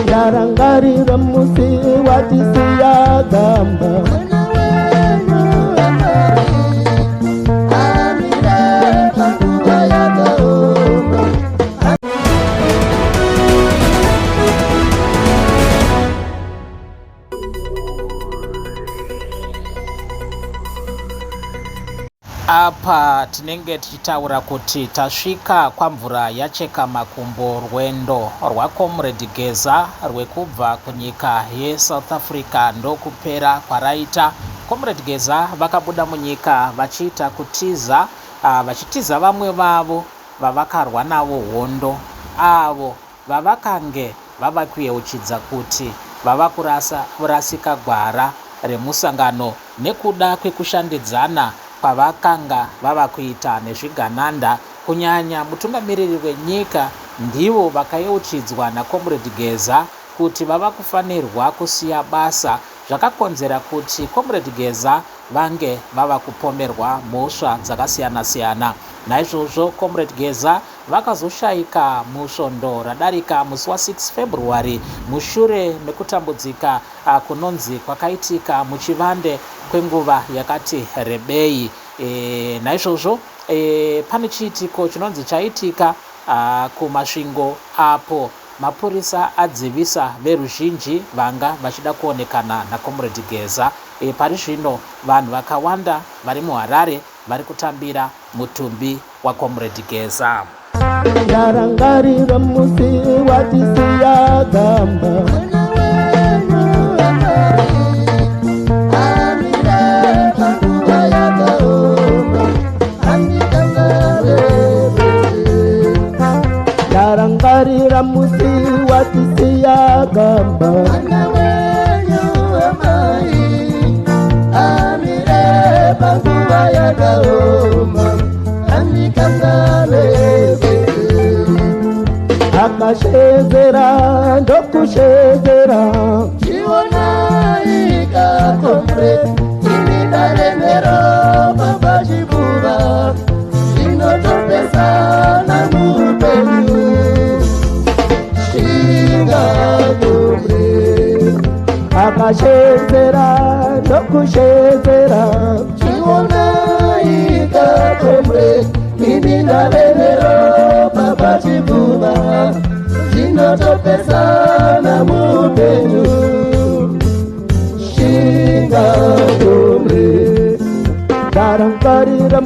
ndarangarira musi watisiyagamba Apa tinenge tichitaura kuti tasvika kwamvura yacheka makumbo rwendo rwaComrade Geza rwekubva kunyika yeSouth Africa ndokupera kwaraita. Comrade Geza vakabuda munyika vachiita kutiza, vachitiza vamwe vavo vavakarwa navo hondo, avo vavakange vava kuyeuchidza kuti vava kurasika gwara remusangano nekuda kwekushandidzana kwavakanga vava kuita nezvigananda. Kunyanya mutungamiriri wenyika ndivo vakayeuchidzwa naComrade Geza kuti vava kufanirwa kusiya basa, zvakakonzera kuti Comrade Geza vange vava kupomerwa mhosva dzakasiyana-siyana. Naizvozvo Comrade Geza vakazoshaika musvondo radarika musi wa6 February mushure mekutambudzika kunonzi kwakaitika muchivande kwenguva yakati rebei. Naizvozvo pane chiitiko chinonzi chaitika kumasvingo apo mapurisa adzivisa veruzhinji vanga vachida kuonekana naComrade Geza. Pari zvino vanhu vakawanda vari muHarare vari kutambira mutumbi waComrade Geza. ndarangarira musi watisiyagamba ndarangarira musi watisiyagamba akashezera ndokushezera chiwonaika Comrade inidaremero baba chibuva inotopesana mupenyu shinga Comrade akashezera ndokushezera chiwonaika Comrade inidaremero baba chibuva inotopesana mupenyu shinga Comrade ndarangarira